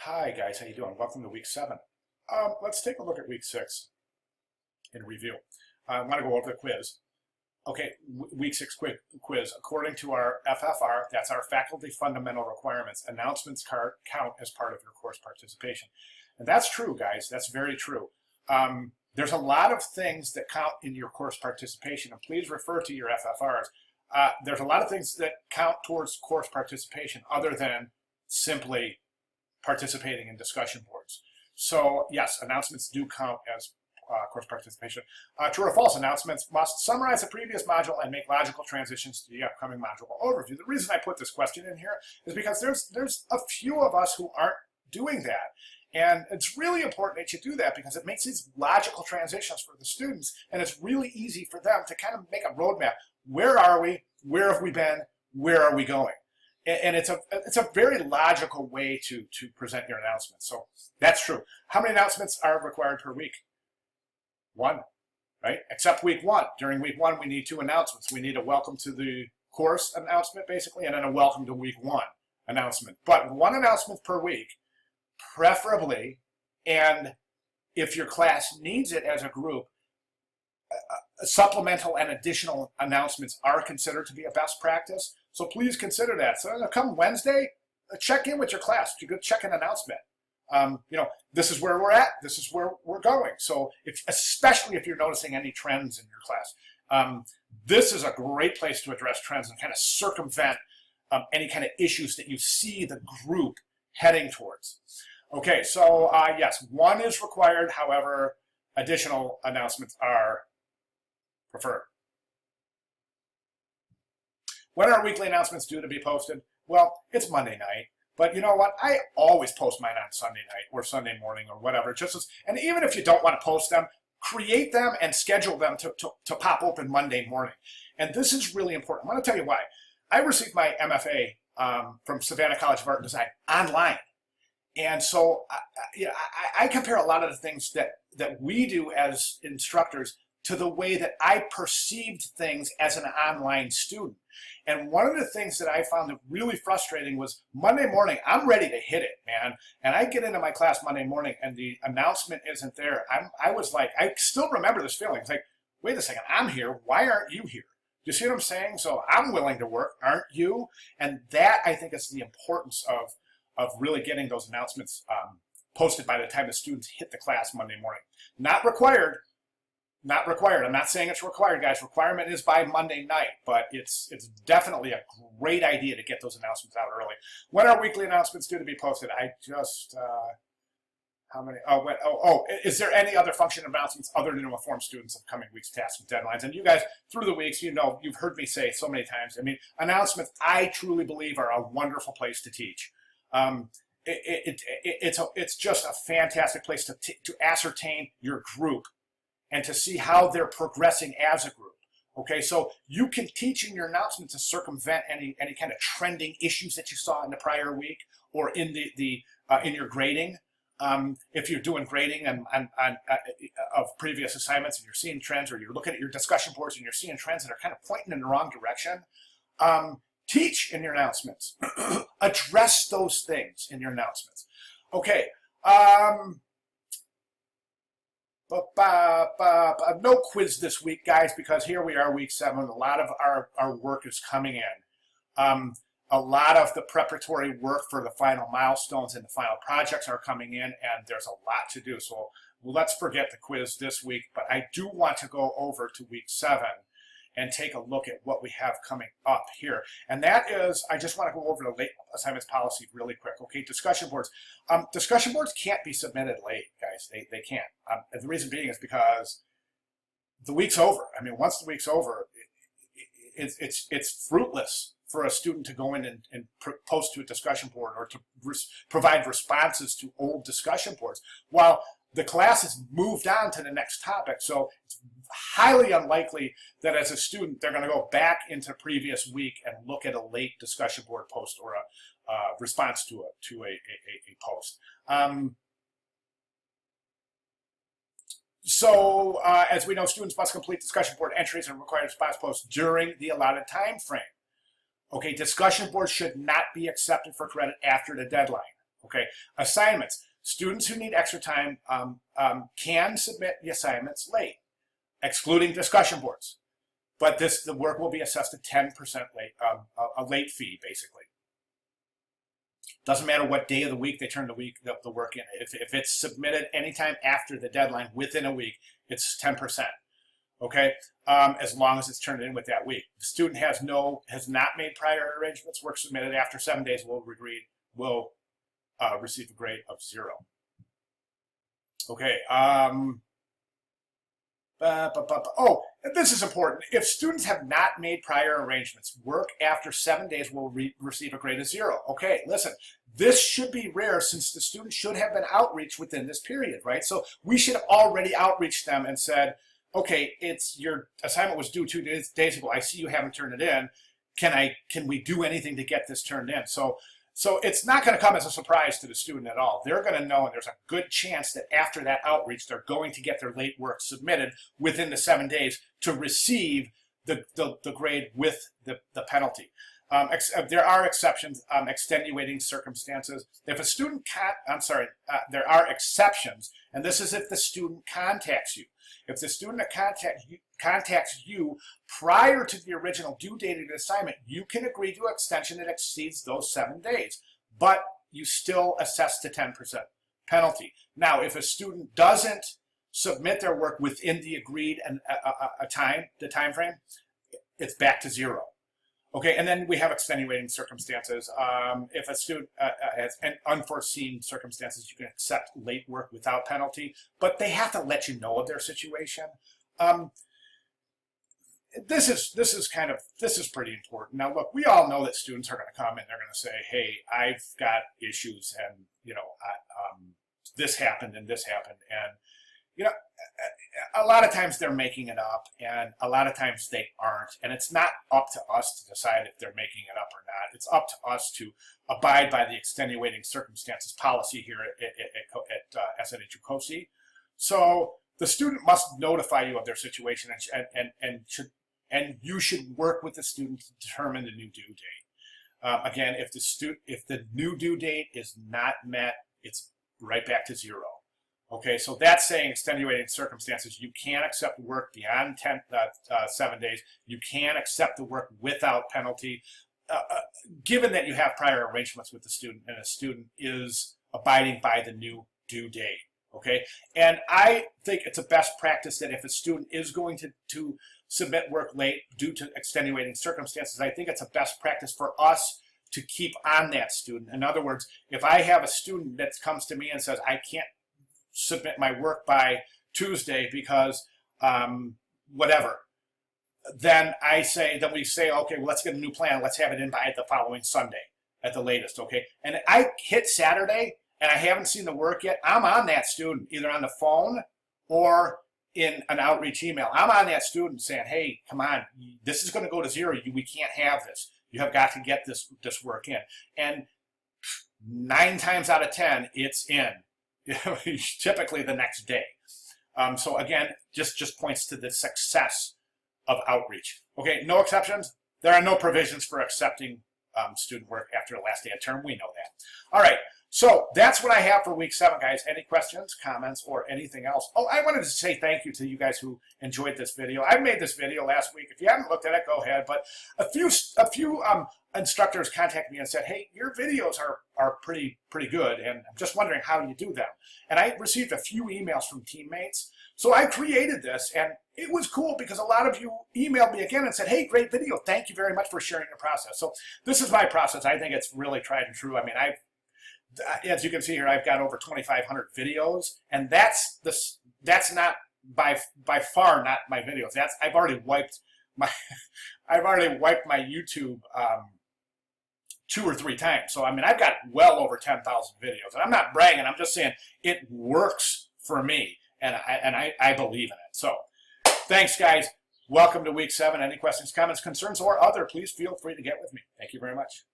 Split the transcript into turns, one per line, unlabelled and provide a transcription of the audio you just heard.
Hi guys, how you doing? Welcome to week 7. Let's take a look at week 6 in review. I want to go over the quiz. Okay, week 6 quiz. According to our FFR, that's our faculty fundamental requirements, announcements count as part of your course participation. And that's true, guys. That's very true. There's a lot of things that count in your course participation, and please refer to your FFRs. There's a lot of things that count towards course participation other than simply participating in discussion boards. So yes, announcements do count as course participation. True or false, announcements must summarize the previous module and make logical transitions to the upcoming module overview. The reason I put this question in here is because there's a few of us who aren't doing that. And it's really important that you do that because it makes these logical transitions for the students, and it's really easy for them to kind of make a roadmap. Where are we? Where have we been? Where are we going? And it's a very logical way to present your announcements. So that's true. How many announcements are required per week? 1, right? Except week 1. During week 1, we need 2 announcements. We need a welcome to the course announcement, basically, and then a welcome to week 1 announcement. But 1 announcement per week, preferably, and if your class needs it as a group, supplemental and additional announcements are considered to be a best practice. So please consider that. So come Wednesday, check in with your class. You could check an announcement. This is where we're at. This is where we're going. So especially if you're noticing any trends in your class, this is a great place to address trends and kind of circumvent any kind of issues that you see the group heading towards. Okay, so yes, 1 is required. However, additional announcements are preferred. When are weekly announcements due to be posted? Well, it's Monday night, but you know what? I always post mine on Sunday night or Sunday morning or whatever. And even if you don't want to post them, create them and schedule them to pop open Monday morning. And this is really important. I want to tell you why. I received my MFA from Savannah College of Art and Design online. And so I compare a lot of the things that we do as instructors to the way that I perceived things as an online student. And one of the things that I found really frustrating was Monday morning, I'm ready to hit it, man. And I get into my class Monday morning and the announcement isn't there. I was like, I still remember this feeling. It's like, wait a second, I'm here. Why aren't you here? Do you see what I'm saying? So I'm willing to work, aren't you? And that, I think, is the importance of really getting those announcements posted by the time the students hit the class Monday morning. Not required. Not required. I'm not saying it's required, guys. Requirement is by Monday night, but it's definitely a great idea to get those announcements out early. When are weekly announcements due to be posted? I just, how many? Is there any other function announcements other than to inform students of coming week's tasks and deadlines? And you guys, through the weeks, you've heard me say so many times, I mean, announcements, I truly believe, are a wonderful place to teach. It's just a fantastic place to ascertain your group and to see how they're progressing as a group. Okay, so you can teach in your announcement to circumvent any kind of trending issues that you saw in the prior week or in in your grading. If you're doing grading of previous assignments and you're seeing trends, or you're looking at your discussion boards and you're seeing trends that are kind of pointing in the wrong direction, teach in your announcements. Address those things in your announcements. Okay. No quiz this week, guys, because here we are, week 7. A lot of our work is coming in. A lot of the preparatory work for the final milestones and the final projects are coming in, and there's a lot to do. So let's forget the quiz this week, but I do want to go over to week 7 and take a look at what we have coming up here. And that is, I just want to go over the late assignments policy really quick. Okay, discussion boards. Discussion boards can't be submitted late, guys. They can't. And the reason being is because the week's over. I mean, once the week's over, it's fruitless for a student to go in and post to a discussion board or to provide responses to old discussion boards while the class has moved on to the next topic. So it's highly unlikely that as a student they're going to go back into previous week and look at a late discussion board post or a response to a post. As we know, students must complete discussion board entries and required response posts during the allotted time frame. Okay, discussion boards should not be accepted for credit after the deadline. Okay, assignments. Students who need extra time can submit the assignments late, excluding discussion boards. But the work will be assessed at 10% late, a late fee, basically. Doesn't matter what day of the week they turn the work in. If it's submitted anytime after the deadline within a week, it's 10%. Okay, as long as it's turned in with that week. The student has not made prior arrangements. Work submitted after 7 days will receive a grade of 0. Okay. Oh, this is important. If students have not made prior arrangements, work after 7 days will receive a grade of 0. Okay, listen, this should be rare since the student should have been outreached within this period, right? So we should have already outreached them and said, okay, your assignment was due 2 days ago. I see you haven't turned it in. Can we do anything to get this turned in? So it's not going to come as a surprise to the student at all. They're going to know, and there's a good chance that after that outreach, they're going to get their late work submitted within the 7 days to receive the grade with the penalty. There are exceptions, extenuating circumstances. If a student there are exceptions, and this is if the student contacts you. If the student contacts you prior to the original due date of the assignment, you can agree to an extension that exceeds those 7 days, but you still assess the 10% penalty. Now, if a student doesn't submit their work within the agreed time frame, it's back to 0. Okay, and then we have extenuating circumstances. If a student has unforeseen circumstances, you can accept late work without penalty, but they have to let you know of their situation. This is pretty important. Now, look, we all know that students are going to come and they're going to say, "Hey, I've got issues, and this happened and this happened," and a lot of times they're making it up, and a lot of times they aren't. And it's not up to us to decide if they're making it up or not. It's up to us to abide by the extenuating circumstances policy here at SNHU COSI. So the student must notify you of their situation, and you should work with the student to determine the new due date. Again, if the new due date is not met, it's right back to 0. Okay, so that's saying extenuating circumstances. You can't accept work beyond 7 days. You can't accept the work without penalty, given that you have prior arrangements with the student and a student is abiding by the new due date. Okay, and I think it's a best practice that if a student is going to submit work late due to extenuating circumstances, I think it's a best practice for us to keep on that student. In other words, if I have a student that comes to me and says, "I can't submit my work by Tuesday because whatever," then we say, okay, well, let's get a new plan. Let's have it in by the following Sunday at the latest, okay? And I hit Saturday and I haven't seen the work yet. I'm on that student, either on the phone or in an outreach email. I'm on that student saying, "Hey, come on, this is going to go to 0. We can't have this. You have got to get this work in." And 9 times out of 10, it's in. Typically the next day. So again, just points to the success of outreach. Okay, no exceptions. There are no provisions for accepting student work after the last day of term. We know that. All right, so that's what I have for week 7, guys. Any questions, comments, or anything else? Oh, I wanted to say thank you to you guys who enjoyed this video. I made this video last week. If you haven't looked at it, go ahead. But a few instructors contacted me and said, "Hey, your videos are pretty good, and I'm just wondering how you do them." And I received a few emails from teammates. So I created this, and it was cool because a lot of you emailed me again and said, "Hey, great video. Thank you very much for sharing your process." So this is my process. I think it's really tried and true. I mean, as you can see here, I've got over 2,500 videos, and that's not by far not my videos. I've already wiped my YouTube 2 or 3 times. So I mean, I've got well over 10,000 videos, and I'm not bragging. I'm just saying it works for me, and I believe in it. So thanks, guys. Welcome to week 7. Any questions, comments, concerns, or other, please feel free to get with me. Thank you very much.